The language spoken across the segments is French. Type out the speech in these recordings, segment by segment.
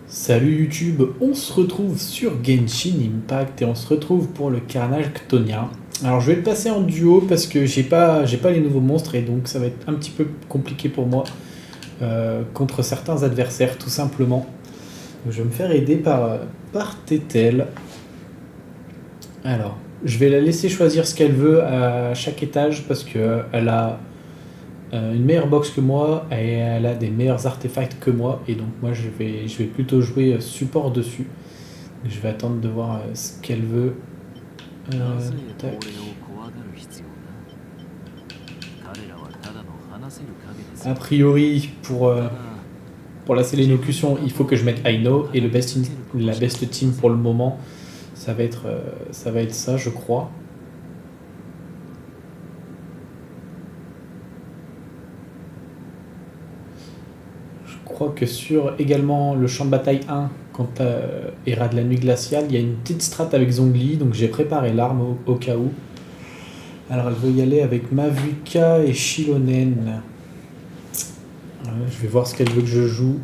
Salut YouTube, on se retrouve sur Genshin Impact et on se retrouve pour le carnage chtonien. Alors je vais le passer en duo parce que j'ai pas les nouveaux monstres et donc ça va être un petit peu compliqué pour moi contre certains adversaires tout simplement. Donc, je vais me faire aider par Tetel. Alors, je vais la laisser choisir ce qu'elle veut à chaque étage parce que elle a une meilleure box que moi et elle a des meilleurs artefacts que moi et donc moi je vais plutôt jouer support dessus. Donc, je vais attendre de voir ce qu'elle veut. Tac. A priori pour la sélénocution il faut que je mette Aino et la best team pour le moment ça va être ça je crois. Je crois que sur également le champ de bataille 1, quand tu Era de la nuit glaciale, il y a une petite strat avec Zhongli, donc j'ai préparé l'arme au cas où. Alors elle veut y aller avec Mavuka et Shilonen. Je vais voir ce qu'elle veut que je joue.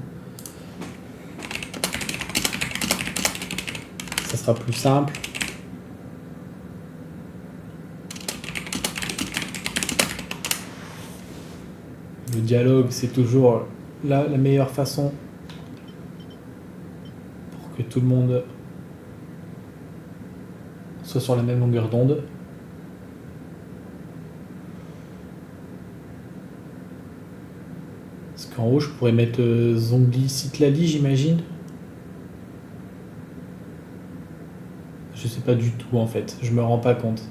Ça sera plus simple. Le dialogue, c'est toujours la meilleure façon pour que tout le monde soit sur la même longueur d'onde. Parce qu'en haut, je pourrais mettre Zhongli Citlali, j'imagine. Je sais pas du tout en fait, je me rends pas compte.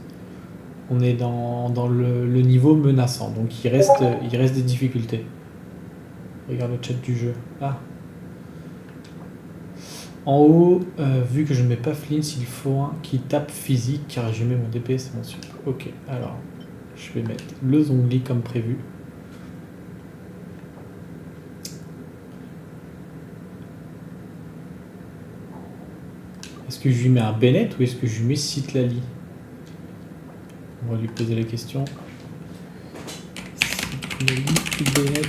On est dans le niveau menaçant, donc il reste des difficultés. Regarde le chat du jeu. Ah. En haut, vu que je ne mets pas Flint, il faut un qui tape physique, car je mets mon DPS et mon super. Ok, alors je vais mettre le Zhongli comme prévu. Est-ce que je lui mets un Bennett ou est-ce que je lui mets Citlali? On va lui poser la question. Citlali ou Bennett?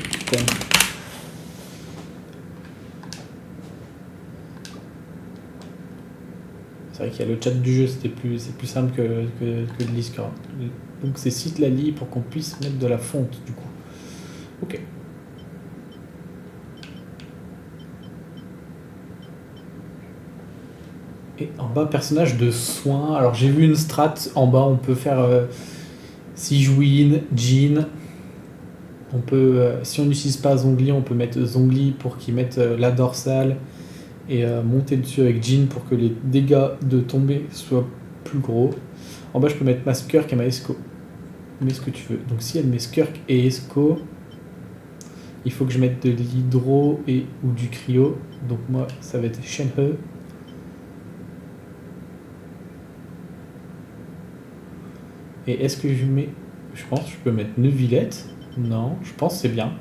C'est vrai qu'il y a le chat du jeu, c'est plus simple que de Discord. Donc c'est Citlali pour qu'on puisse mettre de la fonte du coup. Ok. Et en bas, personnage de soin. Alors j'ai vu une strat, en bas on peut faire Sijuin, Jin. On peut, si on n'utilise pas Zhongli, on peut mettre Zhongli pour qu'il mette la dorsale et monter dessus avec Jin pour que les dégâts de tomber soient plus gros. En bas je peux mettre ma Skirk et ma Esco. Mets ce que tu veux. Donc si elle met Skirk et Esco, il faut que je mette de l'hydro ou du cryo. Donc moi ça va être Shenhe. Et est-ce que je mets... Je pense que je peux mettre Neuvillette. Non, je pense que c'est bien.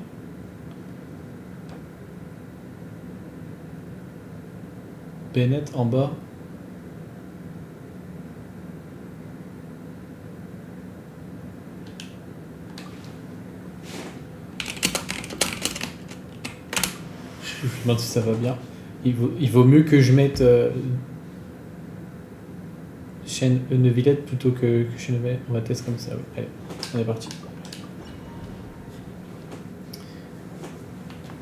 Bennett en bas. Je me demande si ça va bien. Il vaut mieux que je mette Neuvillette plutôt que Neuvillette. On va tester comme ça. Oui. Allez, on est parti.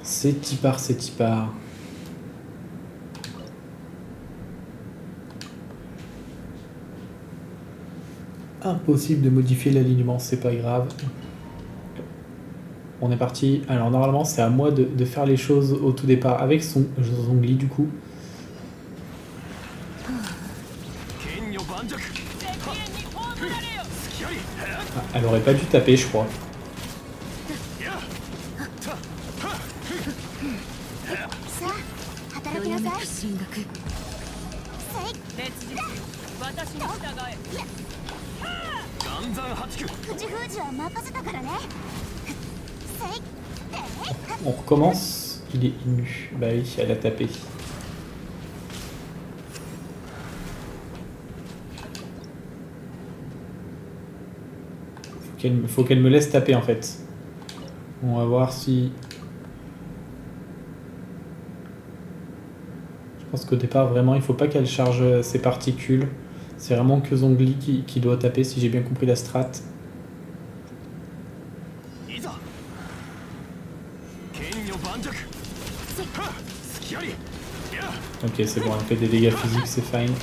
C'est Tipar. Impossible de modifier l'alignement, c'est pas grave. On est parti. Alors normalement c'est à moi de faire les choses au tout départ avec son Zhongli du coup. Ah, elle aurait pas dû taper je crois. On recommence. Il est nu. Bah oui, elle a tapé. Faut qu'elle me laisse taper en fait. On va voir si... pense qu'au départ, vraiment, il faut pas qu'elle charge ses particules. C'est vraiment que Zhongli qui doit taper, si j'ai bien compris la strat. Ok, c'est bon, elle fait des dégâts physiques, c'est fine.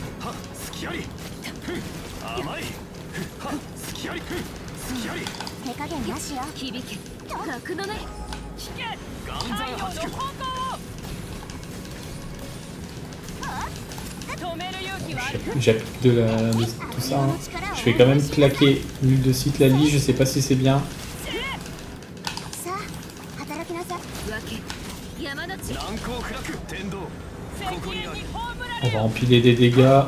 J'applique de tout ça. Hein. Je vais quand même claquer l'huile de Citlali, je sais pas si c'est bien. On va empiler des dégâts.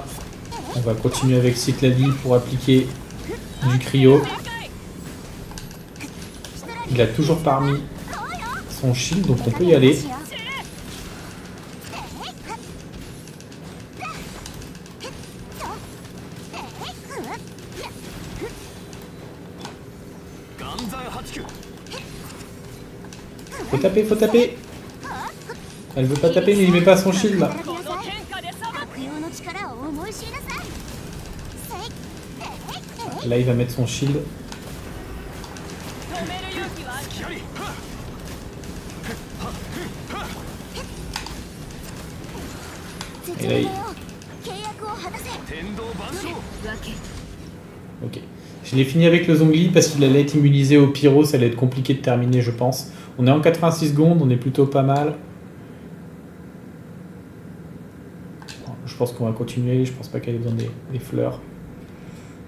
On va continuer avec Citlali pour appliquer du cryo. Il a toujours pas remis son shield, donc on peut y aller. Faut taper, faut taper. Elle veut pas taper, mais il met pas son shield là. Là, il va mettre son shield. Et là, ok. Je l'ai fini avec le Zhongli parce qu'il allait être immunisé au pyro, ça allait être compliqué de terminer, je pense. On est en 86 secondes, on est plutôt pas mal. Je pense qu'on va continuer, je pense pas qu'elle ait besoin des fleurs.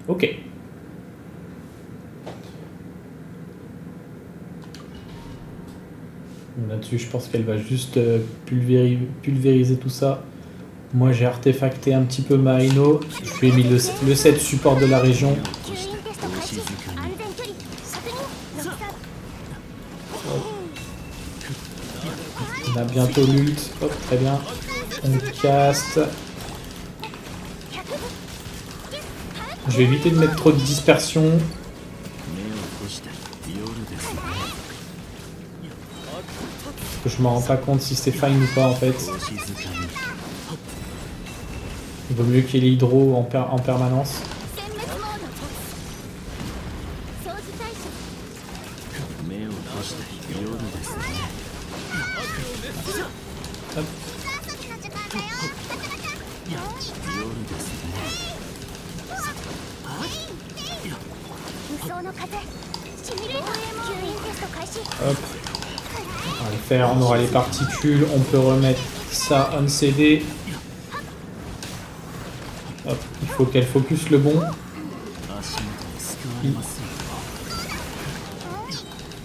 Ok. Là-dessus, je pense qu'elle va juste pulvériser tout ça. Moi, j'ai artefacté un petit peu ma Ino. Je lui ai mis le set support de la région. On a bientôt l'ult. Hop, très bien. On caste. Je vais éviter de mettre trop de dispersion. Je m'en rends pas compte si c'est fine ou pas en fait. Il vaut mieux qu'il y ait l'hydro en permanence. Hop. Hop. On va le faire, on aura les particules, on peut remettre ça on CD. Hop. Il faut qu'elle focus le bon.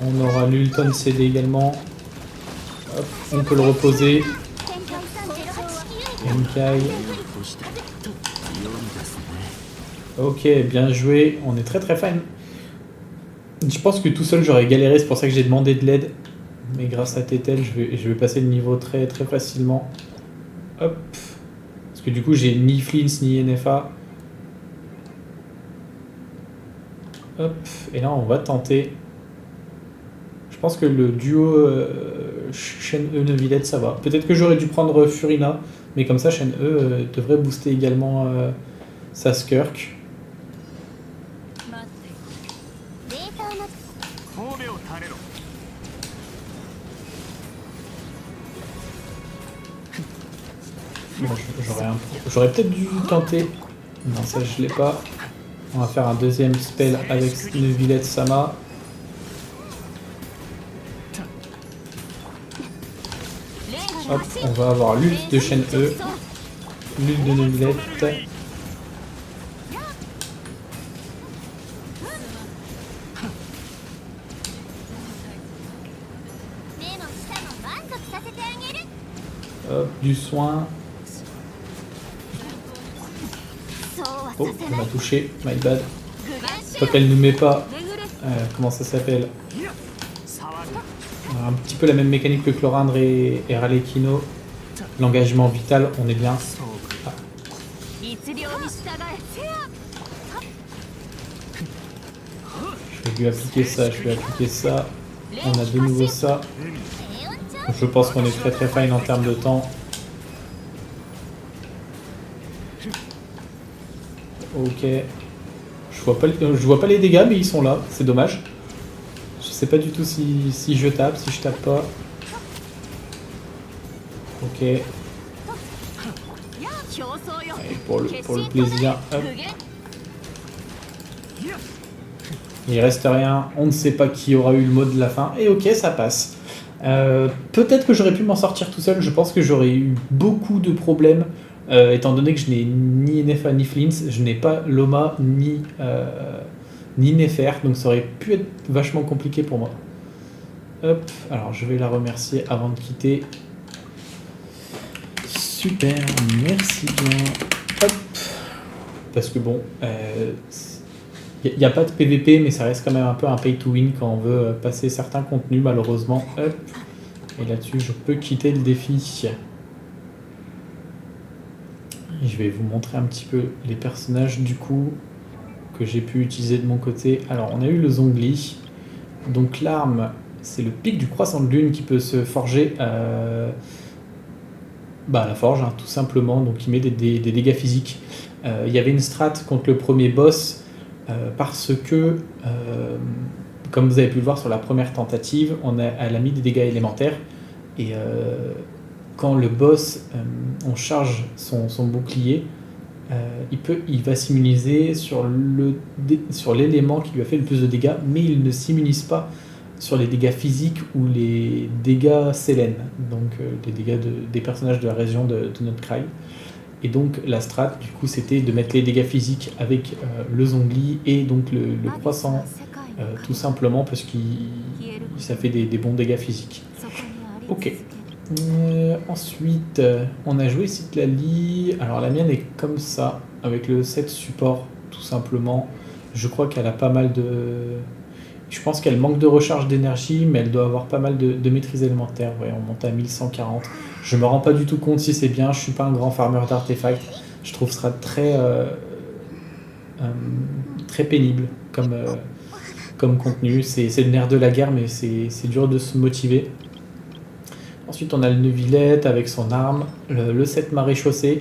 On aura l'Ulton CD également. Hop. On peut le reposer. Enkai. Ok, bien joué. On est très très fine. Je pense que tout seul j'aurais galéré, c'est pour ça que j'ai demandé de l'aide. Mais grâce à Tetel, je vais passer le niveau très très facilement. Hop. Parce que du coup, j'ai ni Flins ni NFA. Hop. Et là, on va tenter. Je pense que le duo Shen-E-Neuvillette, ça va. Peut-être que j'aurais dû prendre Furina. Mais comme ça, Shen-E devrait booster également sa Skirk. Bon, j'aurais peut-être dû tenter. Non, ça je l'ai pas. On va faire un deuxième spell avec Neuvillette Sama. Hop, on va avoir l'ult de Shen-E, l'ult de Neuvillette. Hop, du soin. Oh, on m'a touché, my bad. Tant qu'elle ne met pas, comment ça s'appelle, un petit peu la même mécanique que Chlorindre et Ralekino. L'engagement vital, on est bien. Ah. Je vais lui appliquer ça, je vais appliquer ça. On a de nouveau ça. Donc je pense qu'on est très très fine en termes de temps. Ok. Je vois pas les dégâts, mais ils sont là. C'est dommage. Je sais pas du tout si je tape, si je tape pas. Ok. Allez, pour le plaisir. Hop. Il reste rien. On ne sait pas qui aura eu le mot de la fin. Et ok, ça passe. Peut-être que j'aurais pu m'en sortir tout seul. Je pense que j'aurais eu beaucoup de problèmes. Étant donné que je n'ai ni Nefa ni Flint, je n'ai pas Loma ni Nefer, donc ça aurait pu être vachement compliqué pour moi. Hop, alors je vais la remercier avant de quitter. Super, merci bien. Hop, parce que bon, il n'y a pas de PVP, mais ça reste quand même un peu un pay to win quand on veut passer certains contenus, malheureusement. Hop, et là-dessus, je peux quitter le défi. Je vais vous montrer un petit peu les personnages du coup que j'ai pu utiliser de mon côté. Alors on a eu le Zhongli. Donc l'arme, c'est le pic du croissant de lune qui peut se forger à la forge, hein, tout simplement. Donc il met des dégâts physiques. Il y avait une strat contre le premier boss parce que, comme vous avez pu le voir sur la première tentative, elle a mis des dégâts élémentaires. Et quand le boss, on charge son bouclier, il va s'immuniser sur l'élément qui lui a fait le plus de dégâts, mais il ne s'immunise pas sur les dégâts physiques ou les dégâts Sélène, donc les dégâts des personnages de la région de Notcry. Et donc la strat, du coup, c'était de mettre les dégâts physiques avec le Zhongli et donc le croissant, tout simplement parce que ça fait des bons dégâts physiques. Ok. Ensuite, on a joué Citlali. Alors la mienne est comme ça, avec le set support, tout simplement. Je crois qu'elle a pas mal de... Je pense qu'elle manque de recharge d'énergie, mais elle doit avoir pas mal de maîtrise élémentaire. Ouais, on monte à 1140. Je me rends pas du tout compte si c'est bien. Je suis pas un grand farmer d'artefacts. Je trouve que ce sera très pénible comme contenu. C'est le nerf de la guerre, mais c'est dur de se motiver. Ensuite, on a le Neuvillette avec son arme, le 7 maréchaussée.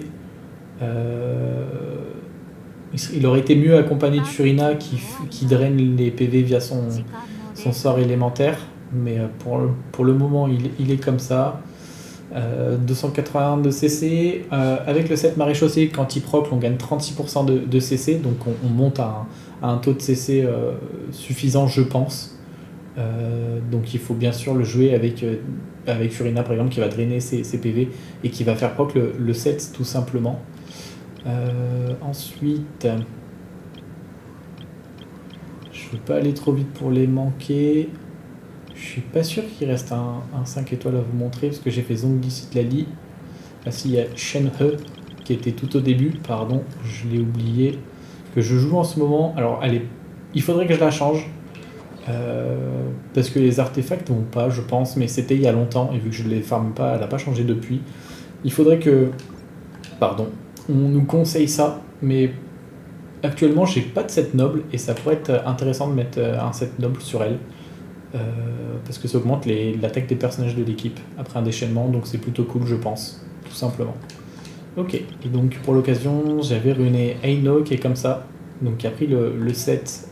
Il aurait été mieux accompagné de Furina qui draine les PV via son sort élémentaire. Mais pour le moment, il est comme ça. 281 de CC. Avec le 7 maréchaussée, quand il proc, on gagne 36% de CC. Donc on monte à un taux de CC suffisant, je pense. Donc il faut bien sûr le jouer avec Furina par exemple qui va drainer ses PV et qui va faire proc le 7 tout simplement. Ensuite, je ne veux pas aller trop vite pour les manquer. Je suis pas sûr qu'il reste un 5 étoiles à vous montrer parce que j'ai fait Zhongli Citlali. Ah si, il y a Shenhe qui était tout au début, pardon, je l'ai oublié, que je joue en ce moment. Alors il faudrait que je la change. Parce que les artefacts vont pas, je pense, mais c'était il y a longtemps, et vu que je ne les farme pas, elle n'a pas changé depuis. Il faudrait que... Pardon. On nous conseille ça, mais actuellement, j'ai pas de set noble, et ça pourrait être intéressant de mettre un set noble sur elle. Parce que ça augmente l'attaque des personnages de l'équipe après un déchaînement, donc c'est plutôt cool, je pense, tout simplement. Ok, et donc pour l'occasion, j'avais ruiné Eino qui est comme ça, donc qui a pris le set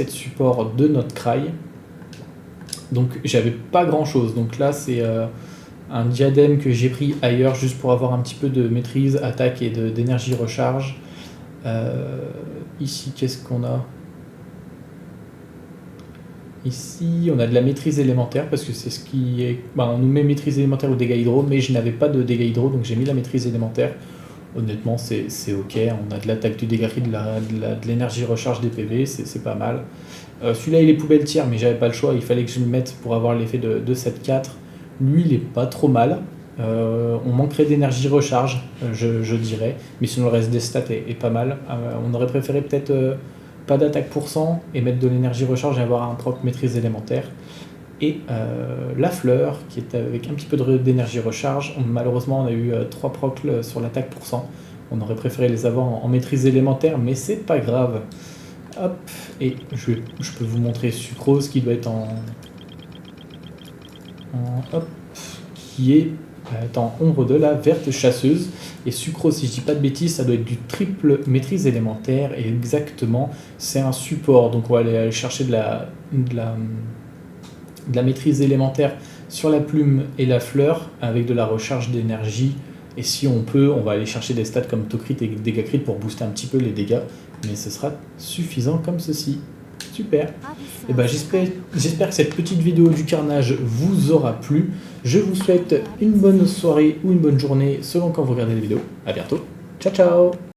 support de Notcry. Donc j'avais pas grand chose. Donc là c'est un diadème que j'ai pris ailleurs juste pour avoir un petit peu de maîtrise, attaque et d'énergie recharge. Ici qu'est-ce qu'on a? Ici on a de la maîtrise élémentaire parce que c'est ce qui est... on nous met maîtrise élémentaire ou dégâts hydro, mais je n'avais pas de dégâts hydro donc j'ai mis la maîtrise élémentaire. Honnêtement, c'est ok. On a de l'attaque du dégât, de l'énergie recharge des PV, c'est pas mal. Celui-là, il est poubelle tiers, mais j'avais pas le choix. Il fallait que je le mette pour avoir l'effet de 7-4. Lui, il est pas trop mal. On manquerait d'énergie recharge, je dirais. Mais sinon, le reste des stats est pas mal. On aurait préféré peut-être pas d'attaque pour cent et mettre de l'énergie recharge et avoir un proc maîtrise élémentaire. Et la fleur, qui est avec un petit peu d'énergie recharge. Malheureusement, on a eu 3 procs sur l'attaque pour cent. On aurait préféré les avoir en maîtrise élémentaire, mais c'est pas grave. Hop, et je peux vous montrer Sucrose qui doit être hop, qui est en ombre de la verte chasseuse. Et Sucrose, si je dis pas de bêtises, ça doit être du triple maîtrise élémentaire. Et exactement, c'est un support. Donc on va aller chercher de la maîtrise élémentaire sur la plume et la fleur avec de la recharge d'énergie. Et si on peut, on va aller chercher des stats comme Tocrit et Dégâts Crit pour booster un petit peu les dégâts. Mais ce sera suffisant comme ceci. Super. Et ben j'espère que cette petite vidéo du carnage vous aura plu. Je vous souhaite une bonne soirée ou une bonne journée selon quand vous regardez la vidéo. A bientôt. Ciao ciao.